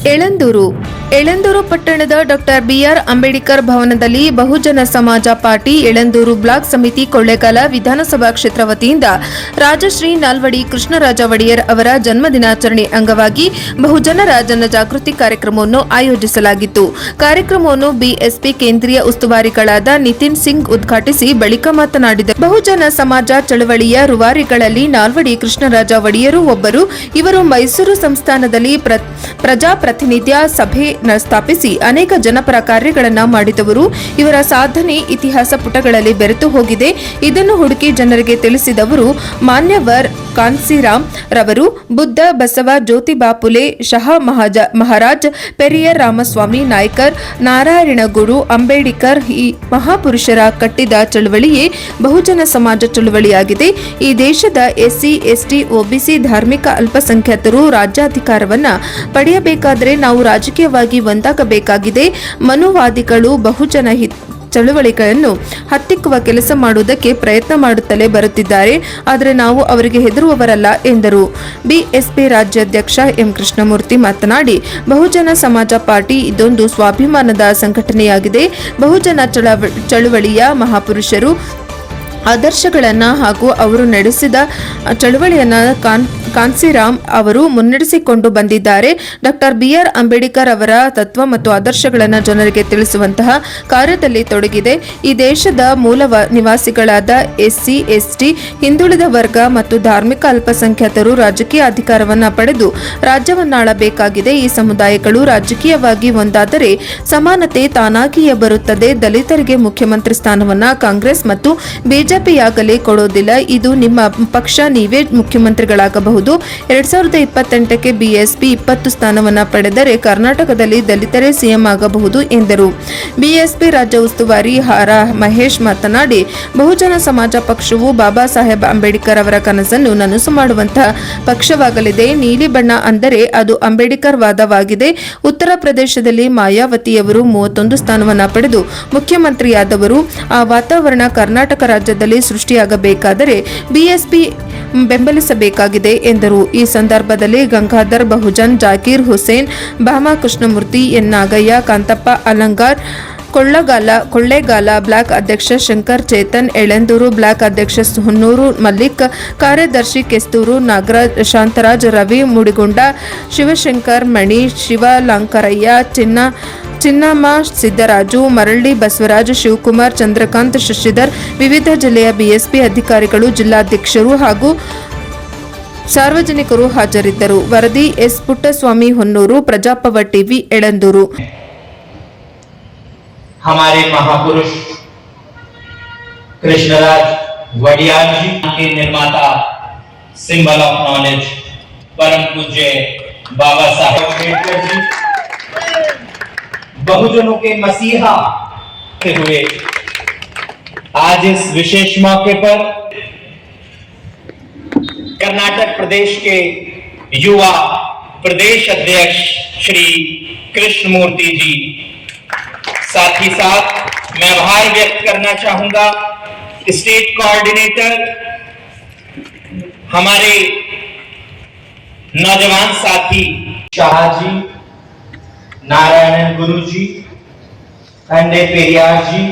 ಯಳಂದೂರು ಪಟ್ಟಣದ doctor B R Ambedkar ಭವನದಲ್ಲಿ ಬಹುಜನ ಸಮಾಜ ಪಾರ್ಟಿ ಯಳಂದೂರು ಬ್ಲಾಕ್ ಸಮಿತಿ ಕೊಳ್ಳೇಗಾಲ ವಿಧಾನಸಭಾ ಕ್ಷೇತ್ರ ವತಿಯಿಂದ ರಾಜಶ್ರೀ ನಾಲ್ವಡಿ ಕೃಷ್ಣರಾಜ ಒಡೆಯರ್ ಅವರ ಜನ್ಮದಿನಾಚರಣೆ ಅಂಗವಾಗಿ ಬಹುಜನರ ಜನಜಾಗೃತಿ ಕಾರ್ಯಕ್ರಮವನ್ನು ಆಯೋಜಿಸಲಾಗಿತ್ತು. ಕಾರ್ಯಕ್ರಮವನ್ನು ಬಿಎಸ್ಪಿ ಕೇಂದ್ರೀಯ ಉಸ್ತುವಾರಿಗಳಾದ ನಿತಿನ್ ಸಿಂಗ್ ಉದ್ಘಾಟಿಸಿ ಬಳಿಕ ಮಾತನಾಡಿದರು. ಬಹುಜನ ಸಮಾಜ ಚಳವಳಿಯ ರೂವಾರಿಗಳಲ್ಲಿ ನಾಲ್ವಡಿ ಕೃಷ್ಣರಾಜ ಒಡೆಯರು ಒಬ್ಬರು. ಇವರು ಮೈಸೂರು ಸಂಸ್ಥಾನದಲ್ಲಿ ಪ್ರಜಾಪ್ರತಿನಿಧ್ಯ ಸಭೆ ಸ್ಥಾಪಿಸಿ ಅನೇಕ ಜನಪರ ಕಾರ್ಯಗಳನ್ನು ಮಾಡಿದವರು. ಇವರ ಸಾಧನೆ ಇತಿಹಾಸ ಪುಟಗಳಲ್ಲಿ ಬೆರೆತು ಹೋಗಿದೆ. ಇದನ್ನು ಹುಡುಕಿ ಜನರಿಗೆ ತಿಳಿಸಿದವರು ಮಾನ್ಯವರ್ ಕಾನ್ಸಿರಾಮ್ ರವರು. ಬುದ್ಧ, ಬಸವ, ಜ್ಯೋತಿಬಾ ಫುಲೆ, ಶಹಾ ಮಹಾರಾಜ್, ಪೆರಿಯರ್ ರಾಮಸ್ವಾಮಿ ನಾಯ್ಕರ್, ನಾರಾಯಣ ಗುರು, ಅಂಬೇಡ್ಕರ್ ಈ ಮಹಾಪುರುಷರ ಕಟ್ಟಿದ ಚಳವಳಿಯೇ ಬಹುಜನ ಸಮಾಜ ಚಳವಳಿಯಾಗಿದೆ. ಈ ದೇಶದ ಎಸ್ಸಿ, ಎಸ್ಟಿ, ಒಬಿಸಿ ಧಾರ್ಮಿಕ ಅಲ್ಪಸಂಖ್ಯಾತರು ರಾಜ್ಯಾಧಿಕಾರವನ್ನ ಪಡೆಯಬೇಕಾದರೆ ನಾವು ರಾಜಕೀಯವಾಗಿ ಒಂದಾಗಬೇಕಾಗಿದೆ. ಮನುವಾದಿಗಳು ಬಹುಜನ ಚಳುವಳಿಗಳನ್ನು ಹತ್ತಿಕ್ಕುವ ಕೆಲಸ ಮಾಡುವುದಕ್ಕೆ ಪ್ರಯತ್ನ ಮಾಡುತ್ತಲೇ ಬರುತ್ತಿದ್ದಾರೆ. ಆದರೆ ನಾವು ಅವರಿಗೆ ಹೆದರುವವರಲ್ಲ ಎಂದರು. ಬಿಎಸ್ಪಿ ರಾಜ್ಯಾಧ್ಯಕ್ಷ ಎಂ ಕೃಷ್ಣಮೂರ್ತಿ ಮಾತನಾಡಿ, ಬಹುಜನ ಸಮಾಜ ಪಾರ್ಟಿ ಇದೊಂದು ಸ್ವಾಭಿಮಾನದ ಸಂಘಟನೆಯಾಗಿದೆ. ಬಹುಜನ ಚಳುವಳಿಯ ಮಹಾಪುರುಷರು ಆದರ್ಶಗಳನ್ನು ಹಾಗೂ ಅವರು ನಡೆಸಿದ ಚಳುವಳಿಯನ್ನು ಕಾನ್ಸಿರಾಮ್ ಅವರು ಮುನ್ನಡೆಸಿಕೊಂಡು ಬಂದಿದ್ದಾರೆ. ಡಾಕ್ಟರ್ ಬಿಆರ್ ಅಂಬೇಡ್ಕರ್ ಅವರ ತತ್ವ ಮತ್ತು ಆದರ್ಶಗಳನ್ನು ಜನರಿಗೆ ತಿಳಿಸುವಂತಹ ಕಾರ್ಯದಲ್ಲಿ ತೊಡಗಿದೆ. ಈ ದೇಶದ ಮೂಲ ನಿವಾಸಿಗಳಾದ ಎಸ್ಸಿ, ಎಸ್ಟಿ, ಹಿಂದುಳಿದ ವರ್ಗ ಮತ್ತು ಧಾರ್ಮಿಕ ಅಲ್ಪಸಂಖ್ಯಾತರು ರಾಜಕೀಯ ಅಧಿಕಾರವನ್ನು ಪಡೆದು ರಾಜ್ಯವನ್ನಾಳಬೇಕಾಗಿದೆ. ಈ ಸಮುದಾಯಗಳು ರಾಜಕೀಯವಾಗಿ ಒಂದಾದರೆ ಸಮಾನತೆ ತಾನಾಗಿಯೇ ಬರುತ್ತದೆ. ದಲಿತರಿಗೆ ಮುಖ್ಯಮಂತ್ರಿ ಸ್ಥಾನವನ್ನು ಕಾಂಗ್ರೆಸ್ ಮತ್ತು ಬಿಜೆಪಿಯಾಗಲೇ ಕೊಡೋದಿಲ್ಲ. ಇದು ನಿಮ್ಮ ಪಕ್ಷ, ನೀವೇ ಮುಖ್ಯಮಂತ್ರಿಗಳಾಗಬಹುದು. 2028ಕ್ಕೆ ಬಿಎಸ್ಪಿ 20 ಸ್ಥಾನವನ್ನು ಪಡೆದರೆ ಕರ್ನಾಟಕದಲ್ಲಿ ದಲಿತರೇ ಸಿಎಂ ಆಗಬಹುದು ಎಂದರು. ಬಿಎಸ್ಪಿ ರಾಜ್ಯ ಉಸ್ತುವಾರಿ ಆರ್ ಮಹೇಶ್ ಮಾತನಾಡಿ, ಬಹುಜನ ಸಮಾಜ ಪಕ್ಷವು ಬಾಬಾ ಸಾಹೇಬ್ ಅಂಬೇಡ್ಕರ್ ಅವರ ಕನಸನ್ನು ನನಸು ಮಾಡುವಂತಹ ಪಕ್ಷವಾಗಲಿದೆ. ನೀಲಿ ಬಣ್ಣ ಅಂದರೆ ಅದು ಅಂಬೇಡ್ಕರ್ ವಾದವಾಗಿದೆ. ಉತ್ತರ ಪ್ರದೇಶದಲ್ಲಿ ಮಾಯಾವತಿಯವರು 31 ಸ್ಥಾನವನ್ನು ಪಡೆದು ಮುಖ್ಯಮಂತ್ರಿಯಾದವರು. ಆ ವಾತಾವರಣ ಕರ್ನಾಟಕ ರಾಜ್ಯದಲ್ಲಿ ಸೃಷ್ಟಿಯಾಗಬೇಕಾದರೆ ಬಿಎಸ್ಪಿ ಬೆಂಬಲಿಸಬೇಕಾಗಿದೆ ಎಂದರು. ಈ ಸಂದರ್ಭದಲ್ಲಿ ಗಂಗಾಧರ್ ಬಹುಜನ್, ಜಾಕೀರ್ ಹುಸೇನ್, ಭಾಮಾ ಕೃಷ್ಣಮೂರ್ತಿ, ಎನ್ ನಾಗಯ್ಯ, ಕಾಂತಪ್ಪ ಅಲಂಗಾರ್, ಕೊಳ್ಳೇಗಾಲ ಬ್ಲಾಕ್ ಅಧ್ಯಕ್ಷ ಶಂಕರ್ ಚೇತನ್, ಯಳಂದೂರು ಬ್ಲಾಕ್ ಅಧ್ಯಕ್ಷ ಹುನ್ನೂರು ಮಲ್ಲಿಕ್, ಕಾರ್ಯದರ್ಶಿ ಕೆಸ್ತೂರು ನಾಗರಾಜ್, ಶಾಂತರಾಜ್, ರವಿ ಮುಡಿಗುಂಡ, ಶಿವಶಂಕರ್ ಮಣಿ, ಶಿವಲಾಂಕರಯ್ಯ, ಚಿನ್ನಮ್ಮ, ಸಿದ್ದರಾಜು, ಮರಳಿ ಬಸವರಾಜ್, ಶಿವಕುಮಾರ್, ಚಂದ್ರಕಾಂತ್, ಶಶಿಧರ್, ವಿವಿಧ ಜಿಲ್ಲೆಯ ಬಿಎಸ್ಪಿ ಅಧಿಕಾರಿಗಳು, ಜಿಲ್ಲಾಧ್ಯಕ್ಷರು ಹಾಗೂ ಸಾರ್ವಜನಿಕರು ಹಾಜರಿದ್ದರು. ವರದಿ ಎಸ್ ಪುಟ್ಟಸ್ವಾಮಿ ಹೊನ್ನೂರು, ಪ್ರಜಾಪವ ಟಿವಿ, ಯಳಂದೂರು. हमारे महापुरुष कृष्णराज वडियार जी के निर्माता, सिंबल ऑफ नॉलेज, परम पूज्य बाबा साहेब अम्बेडकर जी बहुजनों के मसीहा हुए आज इस विशेष मौके पर कर्नाटक प्रदेश के युवा प्रदेश अध्यक्ष श्री कृष्णमूर्ति जी, साथ ही साथ मैं आभार व्यक्त करना चाहूंगा स्टेट कोऑर्डिनेटर हमारे नौजवान साथी शाह जी, नारायण गुरु जी, पंडित पेरियार जी,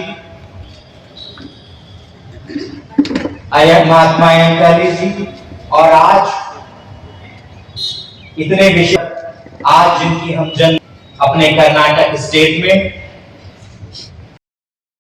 महात्मा अंकाली जी, और आज इतने विषय आज जिनकी हम जन अपने कर्नाटक स्टेट में